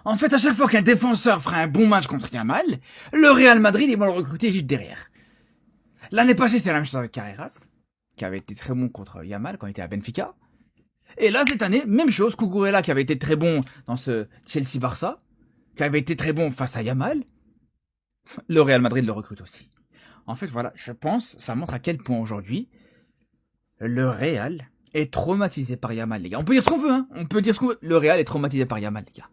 En fait, à chaque fois qu'un défenseur fera un bon match contre Yamal, le Real Madrid, ils vont le recruter juste derrière. L'année passée, c'était la même chose avec Carreras, qui avait été très bon contre Yamal quand il était à Benfica. Et là, cette année, même chose, Cucurella, qui avait été très bon dans ce Chelsea-Barça, qui avait été très bon face à Yamal, le Real Madrid le recrute aussi. En fait, voilà, je pense, ça montre à quel point aujourd'hui, le Real est traumatisé par Yamal, les gars. On peut dire ce qu'on veut, hein. On peut dire ce qu'on veut. Le Real est traumatisé par Yamal, les gars.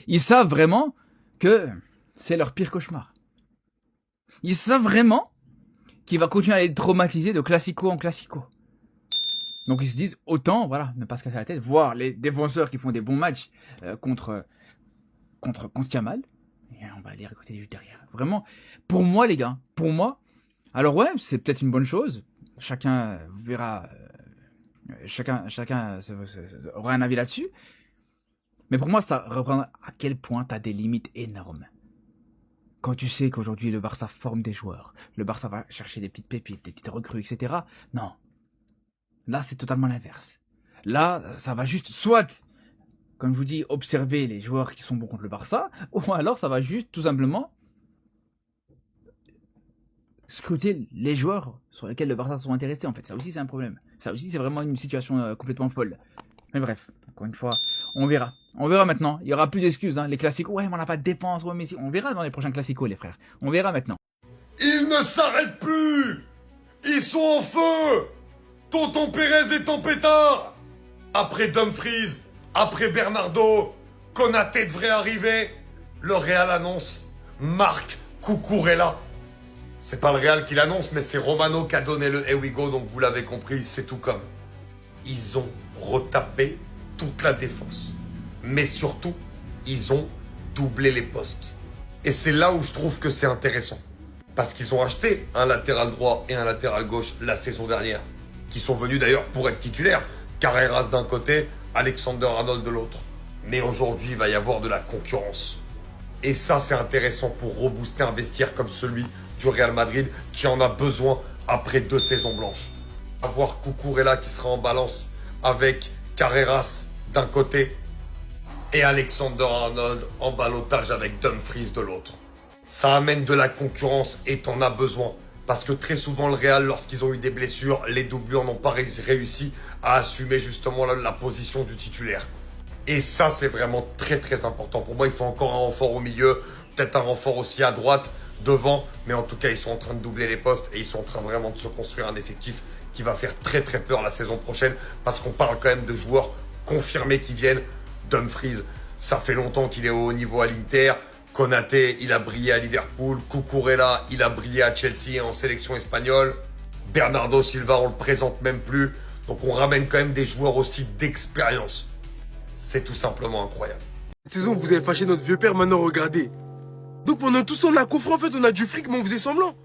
Ils savent vraiment que c'est leur pire cauchemar. Ils savent vraiment qu'il va continuer à les traumatiser de classico en classico. Donc ils se disent, autant, voilà, ne pas se casser la tête, voir les défenseurs qui font des bons matchs contre Yamal, et on va les recruter juste derrière. Vraiment, pour moi, les gars, pour moi, alors ouais, c'est peut-être une bonne chose. Chacun verra, chacun aura un avis là-dessus. Mais pour moi, ça reprend à quel point tu as des limites énormes. Quand tu sais qu'aujourd'hui, le Barça forme des joueurs, le Barça va chercher des petites pépites, des petites recrues, etc. Non. Là, c'est totalement l'inverse. Là, ça va juste, soit, comme je vous dis, observer les joueurs qui sont bons contre le Barça, ou alors ça va juste, tout simplement, scruter les joueurs sur lesquels le Barça sont intéressés, en fait. Ça aussi, c'est un problème. Ça aussi, c'est vraiment une situation complètement folle. Mais bref, encore une fois, on verra. On verra maintenant. Il y aura plus d'excuses. Hein. Les classiques, ouais, mais on n'a pas de défense. Ouais, mais si. On verra dans les prochains classicos, les frères. On verra maintenant. Ils ne s'arrêtent plus. Ils sont en feu. Tonton Pérez est en pétard. Après Dumfries, après Bernardo, Konaté devrait arriver. Le Real annonce Marc Cucurella. C'est pas le Real qui l'annonce, mais c'est Romano qui a donné le Here we go, donc vous l'avez compris, c'est tout comme. Ils ont retapé toute la défense. Mais surtout, ils ont doublé les postes. Et c'est là où je trouve que c'est intéressant. Parce qu'ils ont acheté un latéral droit et un latéral gauche la saison dernière. Qui sont venus d'ailleurs pour être titulaires. Carreras d'un côté, Alexander-Arnold de l'autre. Mais aujourd'hui, il va y avoir de la concurrence. Et ça, c'est intéressant pour rebooster un vestiaire comme celui du Real Madrid qui en a besoin après 2 saisons blanches. Avoir Cucurella qui sera en balance avec Carreras d'un côté et Alexander-Arnold en ballottage avec Dumfries de l'autre. Ça amène de la concurrence et t'en as besoin. Parce que très souvent, le Real, lorsqu'ils ont eu des blessures, les doublures n'ont pas réussi à assumer justement la position du titulaire. Et ça, c'est vraiment très très important. Pour moi, il faut encore un renfort au milieu, peut-être un renfort aussi à droite, devant. Mais en tout cas, ils sont en train de doubler les postes et ils sont en train vraiment de se construire un effectif qui va faire très très peur la saison prochaine. Parce qu'on parle quand même de joueurs confirmés qui viennent. Dumfries, ça fait longtemps qu'il est au haut niveau à l'Inter. Konaté, il a brillé à Liverpool. Cucurella, il a brillé à Chelsea et en sélection espagnole. Bernardo Silva, on le présente même plus. Donc on ramène quand même des joueurs aussi d'expérience. C'est tout simplement incroyable. Cette saison, vous avez fâché notre vieux père, maintenant regardez. Donc pendant tout ce temps, on a coffré, en fait, on a du fric, mais on faisait semblant.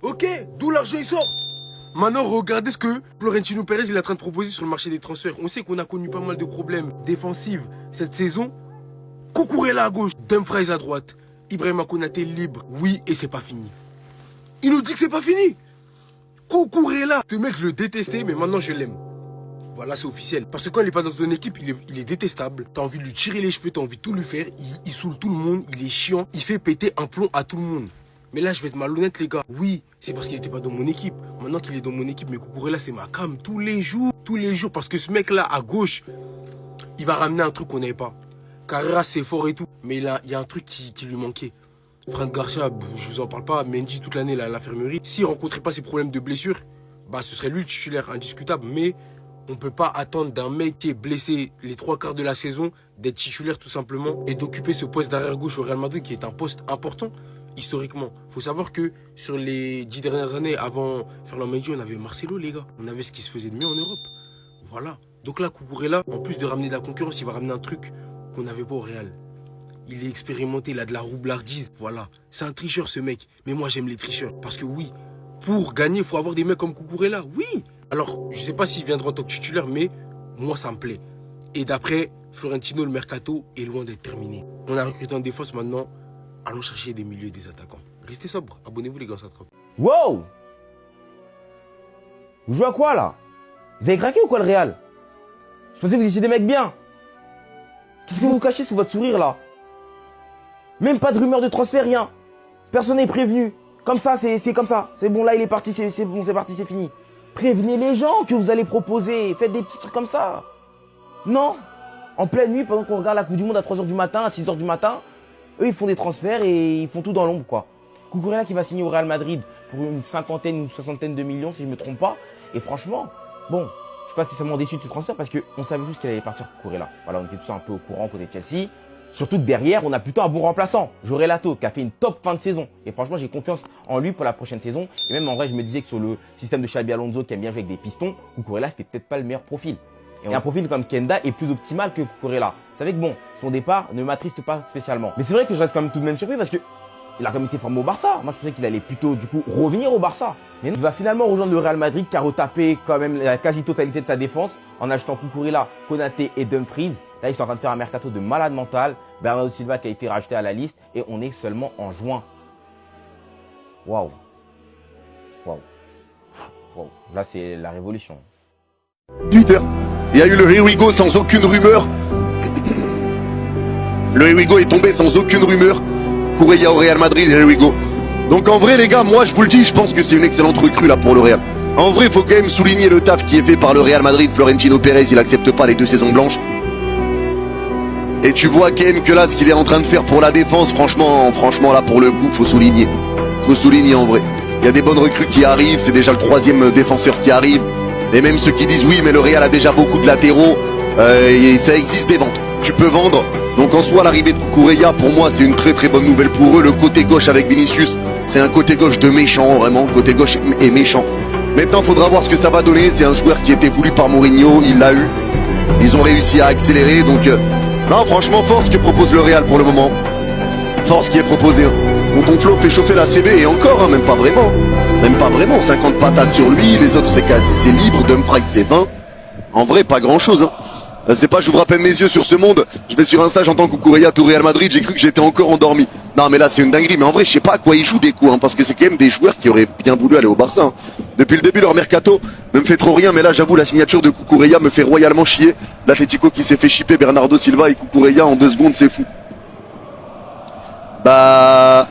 Ok, d'où l'argent il sort. Maintenant, regardez ce que Florentino Pérez il est en train de proposer sur le marché des transferts. On sait qu'on a connu pas mal de problèmes défensifs cette saison. Cucurella à gauche, Dumfries à droite, Ibrahima Konaté libre. Oui, et c'est pas fini. Il nous dit que c'est pas fini. Cucurella, ce mec, je le détestais, mais maintenant je l'aime. Voilà, c'est officiel. Parce que quand il est pas dans ton équipe, il est détestable. T'as envie de lui tirer les cheveux, t'as envie de tout lui faire. Il saoule tout le monde, il est chiant. Il fait péter un plomb à tout le monde. Mais là, je vais être malhonnête, les gars. Oui, c'est parce qu'il était pas dans mon équipe. Maintenant qu'il est dans mon équipe, mais Cucurella, c'est ma cam tous les jours. Tous les jours. Parce que ce mec-là, à gauche, il va ramener un truc qu'on n'avait pas. Carrera, c'est fort et tout. Mais là, il y a un truc qui lui manquait. Franck Garcia, je vous en parle pas. Mendy, toute l'année, à l'infirmerie. S'il rencontrait pas ses problèmes de blessure, bah, ce serait lui le titulaire indiscutable. Mais on ne peut pas attendre d'un mec qui est blessé les 3/4 de la saison d'être titulaire tout simplement et d'occuper ce poste d'arrière gauche au Real Madrid qui est un poste important historiquement. Il faut savoir que sur les 10 dernières années avant Ferland Mendy, on avait Marcelo, les gars. On avait ce qui se faisait de mieux en Europe. Voilà. Donc là, Cucurella, en plus de ramener de la concurrence, il va ramener un truc qu'on n'avait pas au Real. Il est expérimenté, il a de la roublardise. Voilà. C'est un tricheur, ce mec. Mais moi, j'aime les tricheurs. Parce que oui, pour gagner, il faut avoir des mecs comme Cucurella. Oui. Alors, je sais pas s'il viendra en tant que titulaire, mais moi, ça me plaît. Et d'après Florentino, le mercato est loin d'être terminé. On a recruté en défense maintenant. Allons chercher des milieux et des attaquants. Restez sobres. Abonnez-vous, les gars, ça trappe. Wow! Vous jouez à quoi, là? Vous avez craqué ou quoi, le Real? Je pensais que vous étiez des mecs bien. Qu'est-ce que vous cachez sous votre sourire, là? Même pas de rumeur de transfert, rien. Personne n'est prévenu. Comme ça, c'est comme ça. C'est bon, là, il est parti, c'est bon, c'est parti, c'est fini. Prévenez les gens que vous allez proposer. Faites des petits trucs comme ça. Non. En pleine nuit, pendant qu'on regarde la Coupe du Monde à 3h du matin, à 6h du matin, eux, ils font des transferts et ils font tout dans l'ombre, quoi. Cucurella qui va signer au Real Madrid pour une cinquantaine ou soixantaine de millions, si je me trompe pas. Et franchement, bon, je suis pas spécialement déçu de ce transfert parce qu'on savait tous qu'il allait partir Cucurella. Voilà, on était tous un peu au courant côté Chelsea. Surtout que derrière, on a plutôt un bon remplaçant, Jorge Lato, qui a fait une top fin de saison. Et franchement, j'ai confiance en lui pour la prochaine saison. Et même en vrai, je me disais que sur le système de Xabi Alonso, qui aime bien jouer avec des pistons, Cucurella, c'était peut-être pas le meilleur profil. Et un profil comme Kenda est plus optimal que Cucurella. C'est vrai que bon, son départ ne m'attriste pas spécialement. Mais c'est vrai que je reste quand même tout de même surpris parce que il a quand même été formé au Barça. Moi, je pensais qu'il allait plutôt, du coup, revenir au Barça. Mais non, il va finalement rejoindre le Real Madrid qui a retapé quand même la quasi-totalité de sa défense en achetant Cucurella, Konaté et Dumfries. Là, ils sont en train de faire un mercato de malade mental. Bernardo Silva qui a été rajouté à la liste et on est seulement en juin. Waouh. Waouh. Waouh. Là, c'est la révolution. Twitter. Il y a eu le Here We Go sans aucune rumeur. Le Here We Go est tombé sans aucune rumeur. Cucurella au Real Madrid, Here We Go. Donc en vrai les gars, moi je vous le dis, je pense que c'est une excellente recrue là pour le Real. En vrai, il faut quand même souligner le taf qui est fait par le Real Madrid. Florentino Pérez, il accepte pas les 2 saisons blanches. Et tu vois quand même que là, ce qu'il est en train de faire pour la défense, franchement là pour le coup, faut souligner. Faut souligner en vrai. Il y a des bonnes recrues qui arrivent, c'est déjà le 3e défenseur qui arrive. Et même ceux qui disent oui, mais le Real a déjà beaucoup de latéraux, et ça existe des ventes. Tu peux vendre. Donc en soi, l'arrivée de Cucurella, pour moi, c'est une très très bonne nouvelle pour eux. Le côté gauche avec Vinicius, c'est un côté gauche de méchant, vraiment. Côté gauche est méchant. Maintenant, il faudra voir ce que ça va donner. C'est un joueur qui était voulu par Mourinho, il l'a eu. Ils ont réussi à accélérer, donc... non, franchement, force que propose le Real pour le moment. Force qui est proposée. Donc ton Flo fait chauffer la CB et encore, hein, même pas vraiment. Même pas vraiment. 50 patates sur lui, les autres c'est libre, Dumfries c'est 20. En vrai, pas grand chose. Hein. C'est pas, j'ouvre à peine mes yeux sur ce monde. Je vais sur Insta, j'entends Cucurella tout Real Madrid, j'ai cru que j'étais encore endormi. Non mais là c'est une dinguerie, mais en vrai je sais pas à quoi ils jouent des coups, hein, parce que c'est quand même des joueurs qui auraient bien voulu aller au Barça. Hein. Depuis le début leur mercato ne me fait trop rien, mais là j'avoue la signature de Cucurella me fait royalement chier. L'Atlético qui s'est fait chipper Bernardo Silva et Cucurella en 2 secondes, c'est fou. Bah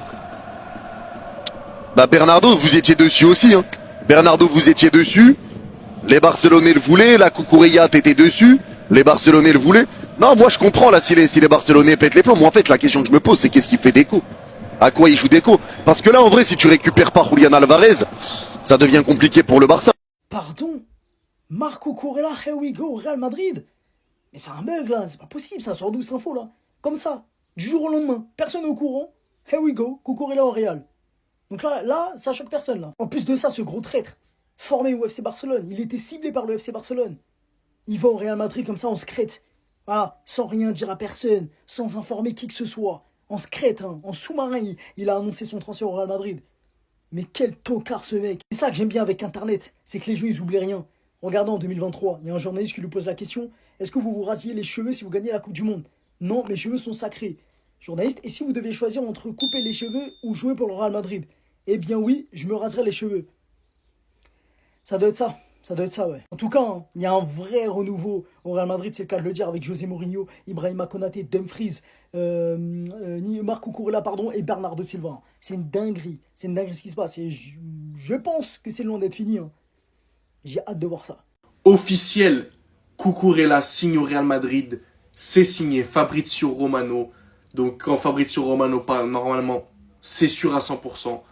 Bernardo, vous étiez dessus aussi. Hein. Bernardo, vous étiez dessus. Les Barcelonais le voulaient, la Cucurella t'étais dessus. Les Barcelonais le voulaient. Non, moi je comprends là si les Barcelonais pètent les plombs. Moi en fait la question que je me pose c'est qu'est-ce qu'il fait Deco? À quoi il joue Deco? Parce que là en vrai si tu récupères pas Julian Alvarez, ça devient compliqué pour le Barça. Pardon? Marco Cucurella, here we go, Real Madrid? Mais c'est un bug là, c'est pas possible, ça sort d'où cette info là? Comme ça, du jour au lendemain, personne n'est au courant. Here we go, Cucurella au Real. Donc là, ça choque personne là. En plus de ça, ce gros traître, formé au FC Barcelone, il était ciblé par le FC Barcelone. Il va au Real Madrid comme ça en secrète. Voilà, sans rien dire à personne, sans informer qui que ce soit. En secrète, hein, en sous-marin, il a annoncé son transfert au Real Madrid. Mais quel tocard ce mec. C'est ça que j'aime bien avec Internet, c'est que les joueurs ils oublient rien. Regardez en 2023, il y a un journaliste qui lui pose la question, est-ce que vous vous rasiez les cheveux si vous gagnez la Coupe du Monde? Non, mes cheveux sont sacrés. Journaliste, et si vous devez choisir entre couper les cheveux ou jouer pour le Real Madrid? Eh bien oui, je me raserai les cheveux. Ça doit être ça. Ça doit être ça, ouais. En tout cas, hein, il y a un vrai renouveau au Real Madrid, c'est le cas de le dire, avec José Mourinho, Ibrahima Konaté, Dumfries, Marco Cucurella, pardon, et Bernardo Silva. C'est une dinguerie ce qui se passe. Et je pense que c'est loin d'être fini. Hein. J'ai hâte de voir ça. Officiel, Cucurella signe au Real Madrid, c'est signé Fabrizio Romano. Donc quand Fabrizio Romano parle, normalement, c'est sûr à 100%.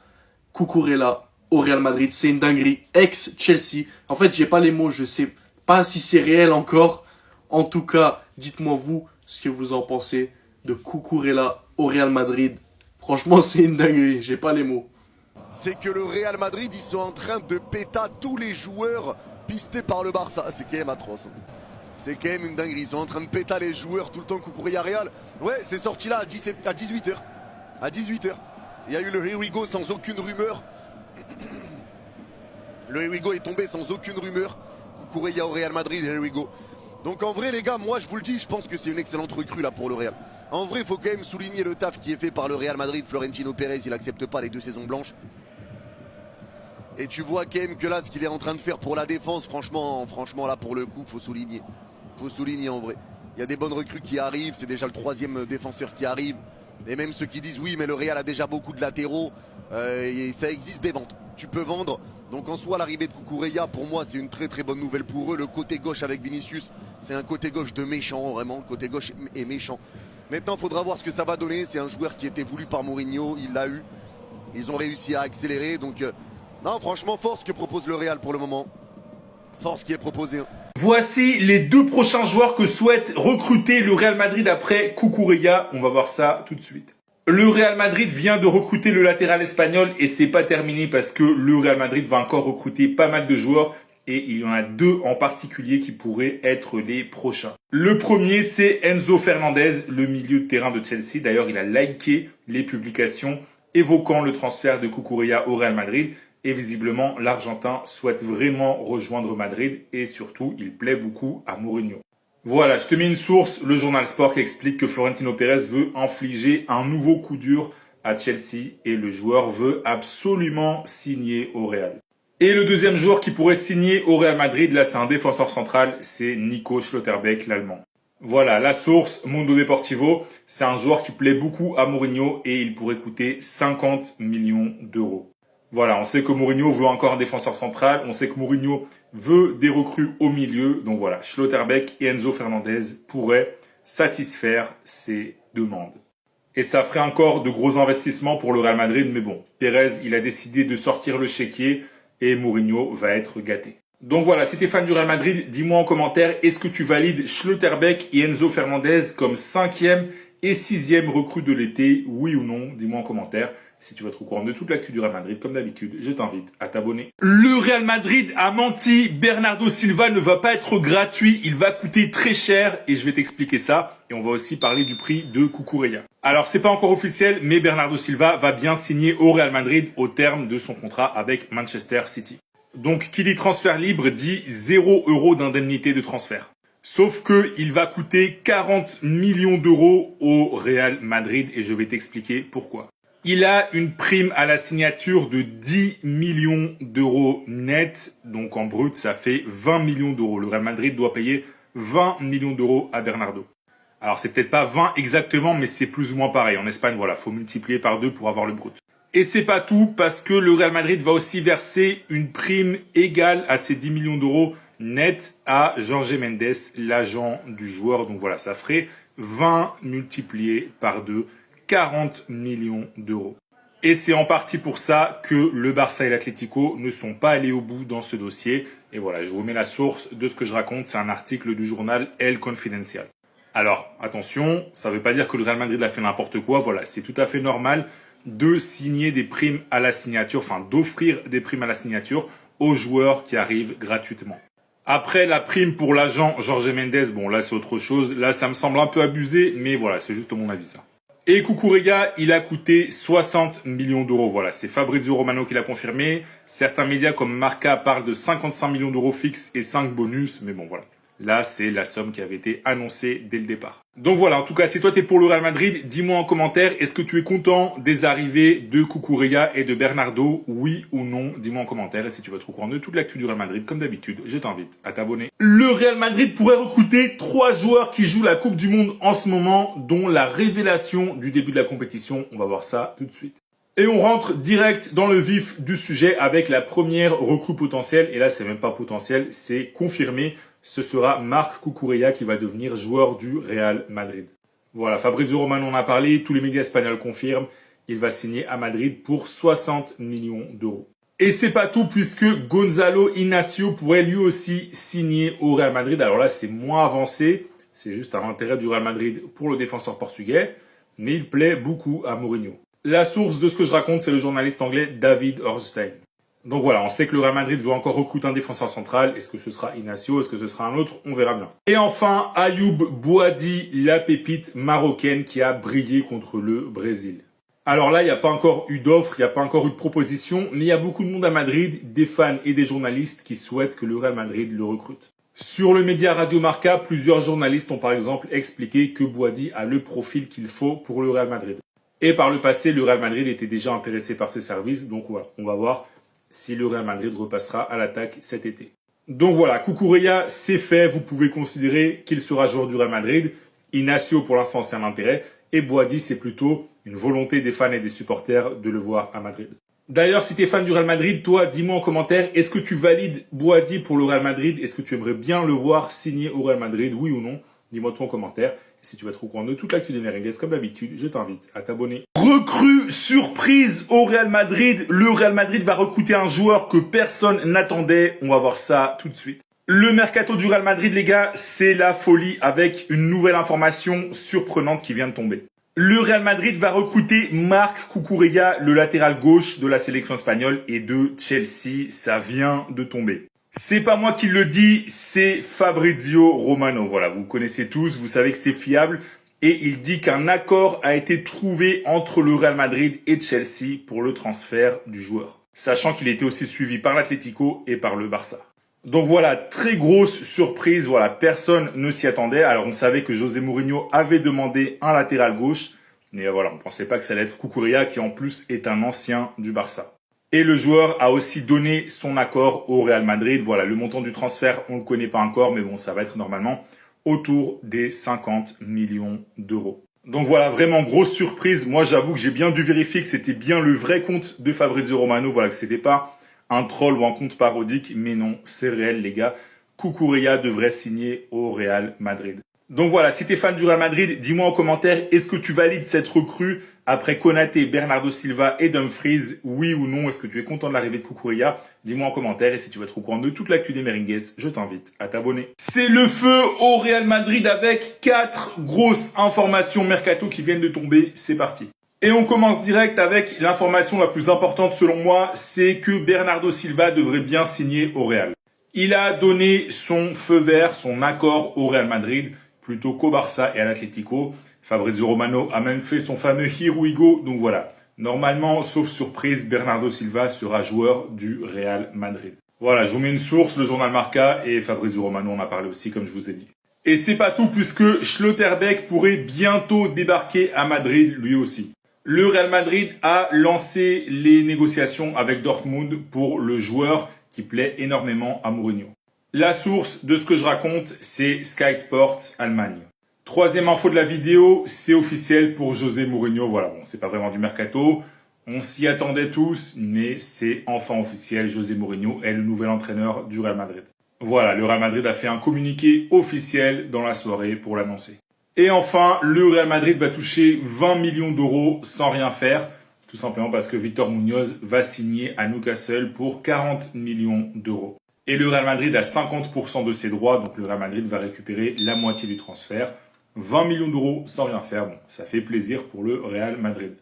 Cucurella au Real Madrid, c'est une dinguerie. Ex-Chelsea. En fait, j'ai pas les mots, je sais pas si c'est réel encore. En tout cas, dites-moi vous ce que vous en pensez de Cucurella au Real Madrid. Franchement, c'est une dinguerie, j'ai pas les mots. C'est que le Real Madrid, ils sont en train de péter tous les joueurs pistés par le Barça. C'est quand même atroce. C'est quand même une dinguerie. Ils sont en train de péter les joueurs tout le temps Cucurella Real. Ouais, c'est sorti là à 18h. À 18h. Il y a eu le Here We Go sans aucune rumeur. Le Here We Go est tombé sans aucune rumeur. Cucurella au Real Madrid, Here We Go. Donc en vrai les gars, moi je vous le dis, je pense que c'est une excellente recrue là pour le Real. En vrai, il faut quand même souligner le taf qui est fait par le Real Madrid. Florentino Pérez, il accepte pas les 2 saisons blanches. Et tu vois quand même que là, ce qu'il est en train de faire pour la défense, franchement là pour le coup, faut souligner. Faut souligner en vrai. Il y a des bonnes recrues qui arrivent, c'est déjà le 3e défenseur qui arrive. Et même ceux qui disent oui, mais le Real a déjà beaucoup de latéraux, et ça existe des ventes. Tu peux vendre. Donc en soi, l'arrivée de Cucurella, pour moi, c'est une très très bonne nouvelle pour eux. Le côté gauche avec Vinicius, c'est un côté gauche de méchant, vraiment. Le côté gauche est méchant. Maintenant, il faudra voir ce que ça va donner. C'est un joueur qui était voulu par Mourinho, il l'a eu. Ils ont réussi à accélérer. Donc, non, franchement, force que propose le Real pour le moment. Force qui est proposée. Voici les 2 prochains joueurs que souhaite recruter le Real Madrid après Cucurella. On va voir ça tout de suite. Le Real Madrid vient de recruter le latéral espagnol et c'est pas terminé parce que le Real Madrid va encore recruter pas mal de joueurs et il y en a 2 en particulier qui pourraient être les prochains. Le premier, c'est Enzo Fernandez, le milieu de terrain de Chelsea. D'ailleurs, il a liké les publications évoquant le transfert de Cucurella au Real Madrid. Et visiblement, l'Argentin souhaite vraiment rejoindre Madrid et surtout, il plaît beaucoup à Mourinho. Voilà, je te mets une source, le journal Sport qui explique que Florentino Pérez veut infliger un nouveau coup dur à Chelsea et le joueur veut absolument signer au Real. Et le deuxième joueur qui pourrait signer au Real Madrid, là c'est un défenseur central, c'est Nico Schlotterbeck, l'Allemand. Voilà, la source Mundo Deportivo, c'est un joueur qui plaît beaucoup à Mourinho et il pourrait coûter 50 millions d'euros. Voilà, on sait que Mourinho veut encore un défenseur central. On sait que Mourinho veut des recrues au milieu. Donc voilà, Schlotterbeck et Enzo Fernandez pourraient satisfaire ces demandes. Et ça ferait encore de gros investissements pour le Real Madrid. Mais bon, Pérez, il a décidé de sortir le chéquier et Mourinho va être gâté. Donc voilà, si t'es fan du Real Madrid, dis-moi en commentaire, est-ce que tu valides Schlotterbeck et Enzo Fernandez comme 5e et 6e recrue de l'été? Oui ou non? Dis-moi en commentaire. Si tu veux être au courant de toute l'actu du Real Madrid, comme d'habitude, je t'invite à t'abonner. Le Real Madrid a menti. Bernardo Silva ne va pas être gratuit. Il va coûter très cher et je vais t'expliquer ça. Et on va aussi parler du prix de Cucurella. Alors, c'est pas encore officiel, mais Bernardo Silva va bien signer au Real Madrid au terme de son contrat avec Manchester City. Donc, qui dit transfert libre dit 0 € d'indemnité de transfert. Sauf que il va coûter 40 millions d'euros au Real Madrid et je vais t'expliquer pourquoi. Il a une prime à la signature de 10 millions d'euros net. Donc en brut, ça fait 20 millions d'euros. Le Real Madrid doit payer 20 millions d'euros à Bernardo. Alors c'est peut-être pas 20 exactement, mais c'est plus ou moins pareil. En Espagne, voilà, faut multiplier par 2 pour avoir le brut. Et c'est pas tout, parce que le Real Madrid va aussi verser une prime égale à ces 10 millions d'euros net à Jorge Mendes, l'agent du joueur. Donc voilà, ça ferait 20 multiplié par 2. 40 millions d'euros. Et c'est en partie pour ça que le Barça et l'Atlético ne sont pas allés au bout dans ce dossier. Et voilà, je vous mets la source de ce que je raconte. C'est un article du journal El Confidencial. Alors, attention, ça ne veut pas dire que le Real Madrid a fait n'importe quoi. Voilà, c'est tout à fait normal de signer des primes à la signature, enfin d'offrir des primes à la signature aux joueurs qui arrivent gratuitement. Après, la prime pour l'agent Jorge Mendes, bon là c'est autre chose. Là, ça me semble un peu abusé, mais voilà, c'est juste mon avis ça. Et Cucurella, il a coûté 60 millions d'euros. Voilà, c'est Fabrizio Romano qui l'a confirmé. Certains médias comme Marca parlent de 55 millions d'euros fixes et 5 bonus. Mais bon, voilà. Là, c'est la somme qui avait été annoncée dès le départ. Donc voilà, en tout cas, si toi t'es pour le Real Madrid, dis-moi en commentaire, est-ce que tu es content des arrivées de Cucurella et de Bernardo? Oui ou non? Dis-moi en commentaire. Et si tu veux être au courant de toute l'actu du Real Madrid, comme d'habitude, je t'invite à t'abonner. Le Real Madrid pourrait recruter 3 joueurs qui jouent la Coupe du Monde en ce moment, dont la révélation du début de la compétition. On va voir ça tout de suite. Et on rentre direct dans le vif du sujet avec la première recrue potentielle. Et là, c'est même pas potentiel, c'est confirmé. Ce sera Marc Cucurella qui va devenir joueur du Real Madrid. Voilà, Fabrizio Romano en a parlé, tous les médias espagnols confirment. Il va signer à Madrid pour 60 millions d'euros. Et c'est pas tout puisque Gonzalo Inacio pourrait lui aussi signer au Real Madrid. Alors là, c'est moins avancé. C'est juste un intérêt du Real Madrid pour le défenseur portugais. Mais il plaît beaucoup à Mourinho. La source de ce que je raconte, c'est le journaliste anglais David Ornstein. Donc voilà, on sait que le Real Madrid veut encore recruter un défenseur central. Est-ce que ce sera Inacio? Est-ce que ce sera un autre? On verra bien. Et enfin, Ayoub Boadi, la pépite marocaine qui a brillé contre le Brésil. Alors là, il n'y a pas encore eu d'offre, il n'y a pas encore eu de proposition, mais il y a beaucoup de monde à Madrid, des fans et des journalistes qui souhaitent que le Real Madrid le recrute. Sur le média Radio Marca, plusieurs journalistes ont par exemple expliqué que Boadi a le profil qu'il faut pour le Real Madrid. Et par le passé, le Real Madrid était déjà intéressé par ses services, donc voilà, on va voir si le Real Madrid repassera à l'attaque cet été. Donc voilà, Cucurella, c'est fait. Vous pouvez considérer qu'il sera joueur du Real Madrid. Inacio, pour l'instant, c'est un intérêt. Et Boadi, c'est plutôt une volonté des fans et des supporters de le voir à Madrid. D'ailleurs, si tu es fan du Real Madrid, toi, dis-moi en commentaire, est-ce que tu valides Boadi pour le Real Madrid? Est-ce que tu aimerais bien le voir signer au Real Madrid, oui ou non? Dis-moi toi en commentaire. Et si tu veux être au courant de toute l'actu des Merengues, comme d'habitude, je t'invite à t'abonner. Recrue surprise au Real Madrid. Le Real Madrid va recruter un joueur que personne n'attendait. On va voir ça tout de suite. Le mercato du Real Madrid, les gars, c'est la folie avec une nouvelle information surprenante qui vient de tomber. Le Real Madrid va recruter Marc Cucurella, le latéral gauche de la sélection espagnole et de Chelsea. Ça vient de tomber. C'est pas moi qui le dis, c'est Fabrizio Romano. Voilà, vous connaissez tous, vous savez que c'est fiable. Et il dit qu'un accord a été trouvé entre le Real Madrid et Chelsea pour le transfert du joueur. Sachant qu'il était aussi suivi par l'Atlético et par le Barça. Donc voilà, très grosse surprise, voilà, personne ne s'y attendait. Alors on savait que José Mourinho avait demandé un latéral gauche, mais voilà, on ne pensait pas que ça allait être Cucurella qui en plus est un ancien du Barça. Et le joueur a aussi donné son accord au Real Madrid. Voilà, le montant du transfert, on ne le connaît pas encore, mais bon, ça va être normalement autour des 50 millions d'euros. Donc voilà, vraiment grosse surprise. Moi j'avoue que j'ai bien dû vérifier que c'était bien le vrai compte de Fabrizio Romano, voilà, que c'était pas un troll ou un compte parodique, mais non, c'est réel les gars. Cucurella devrait signer au Real Madrid. Donc voilà, si t'es fan du Real Madrid, dis-moi en commentaire, est-ce que tu valides cette recrue après Konaté, Bernardo Silva et Dumfries? Oui ou non, est-ce que tu es content de l'arrivée de Cucurella? Dis-moi en commentaire, et si tu veux être au courant de toute l'actu des Merengues, je t'invite à t'abonner. C'est le feu au Real Madrid avec 4 grosses informations mercato qui viennent de tomber, c'est parti. Et on commence direct avec l'information la plus importante selon moi, c'est que Bernardo Silva devrait bien signer au Real. Il a donné son feu vert, son accord au Real Madrid, plutôt qu'au Barça et à l'Atlético. Fabrizio Romano a même fait son fameux Here we go, donc voilà. Normalement, sauf surprise, Bernardo Silva sera joueur du Real Madrid. Voilà, je vous mets une source, le journal Marca, et Fabrizio Romano en a parlé aussi, comme je vous ai dit. Et c'est pas tout, puisque Schlotterbeck pourrait bientôt débarquer à Madrid, lui aussi. Le Real Madrid a lancé les négociations avec Dortmund pour le joueur qui plaît énormément à Mourinho. La source de ce que je raconte, c'est Sky Sports Allemagne. Troisième info de la vidéo, c'est officiel pour José Mourinho. Voilà, bon, c'est pas vraiment du mercato. On s'y attendait tous, mais c'est enfin officiel. José Mourinho est le nouvel entraîneur du Real Madrid. Voilà, le Real Madrid a fait un communiqué officiel dans la soirée pour l'annoncer. Et enfin, le Real Madrid va toucher 20 millions d'euros sans rien faire, tout simplement parce que Victor Munoz va signer à Newcastle pour 40 millions d'euros. Et le Real Madrid a 50% de ses droits, donc le Real Madrid va récupérer la moitié du transfert. 20 millions d'euros sans rien faire, bon, ça fait plaisir pour le Real Madrid.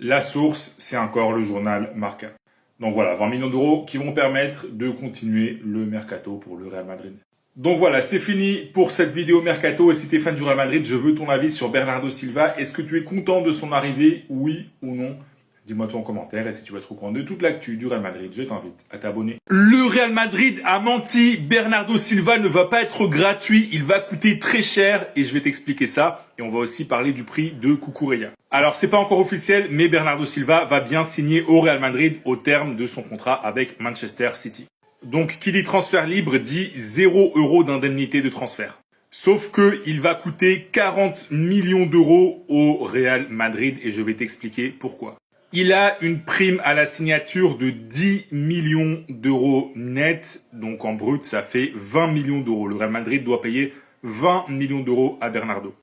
La source, c'est encore le journal Marca. Donc voilà, 20 millions d'euros qui vont permettre de continuer le mercato pour le Real Madrid. Donc voilà, c'est fini pour cette vidéo mercato. Et si tu es fan du Real Madrid, je veux ton avis sur Bernardo Silva. Est-ce que tu es content de son arrivée, oui ou non? Dis-moi toi en commentaire. Et si tu veux être au courant de toute l'actu du Real Madrid, je t'invite à t'abonner. Le Real Madrid a menti. Bernardo Silva ne va pas être gratuit. Il va coûter très cher. Et je vais t'expliquer ça. Et on va aussi parler du prix de Cucurella. Alors, c'est pas encore officiel, mais Bernardo Silva va bien signer au Real Madrid au terme de son contrat avec Manchester City. Donc, qui dit transfert libre dit 0 € d'indemnité de transfert. Sauf que il va coûter 40 millions d'euros au Real Madrid et je vais t'expliquer pourquoi. Il a une prime à la signature de 10 millions d'euros net. Donc, en brut, ça fait 20 millions d'euros. Le Real Madrid doit payer 20 millions d'euros à Bernardo.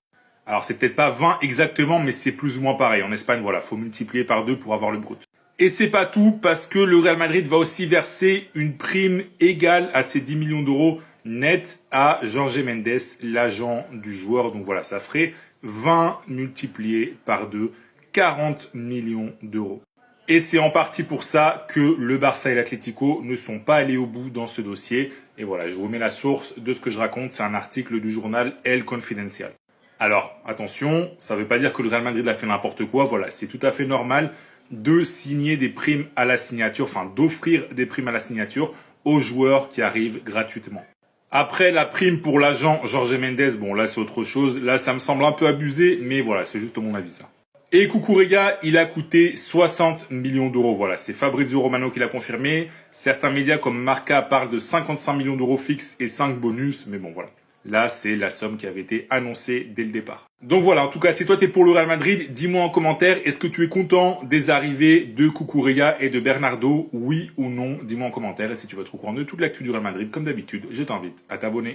Alors, c'est peut-être pas 20 exactement, mais c'est plus ou moins pareil. En Espagne, voilà, faut multiplier par 2 pour avoir le brut. Et c'est pas tout, parce que le Real Madrid va aussi verser une prime égale à ces 10 millions d'euros net à Jorge Mendes, l'agent du joueur. Donc voilà, ça ferait 20 multiplié par 2, 40 millions d'euros. Et c'est en partie pour ça que le Barça et l'Atlético ne sont pas allés au bout dans ce dossier. Et voilà, je vous mets la source de ce que je raconte, c'est un article du journal El Confidencial. Alors, attention, ça ne veut pas dire que le Real Madrid a fait n'importe quoi, voilà, c'est tout à fait normal de signer des primes à la signature, enfin d'offrir des primes à la signature aux joueurs qui arrivent gratuitement. Après, la prime pour l'agent Jorge Mendes, bon là c'est autre chose, là ça me semble un peu abusé, mais voilà, c'est juste mon avis ça. Et Cucurella, il a coûté 60 millions d'euros, voilà, c'est Fabrizio Romano qui l'a confirmé. Certains médias comme Marca parlent de 55 millions d'euros fixes et 5 bonus, mais bon voilà. Là, c'est la somme qui avait été annoncée dès le départ. Donc voilà, en tout cas, si toi t'es pour le Real Madrid, dis-moi en commentaire, est-ce que tu es content des arrivées de Cucurella et de Bernardo? Oui ou non? Dis-moi en commentaire. Et si tu veux être au courant de toute l'actu du Real Madrid, comme d'habitude, je t'invite à t'abonner.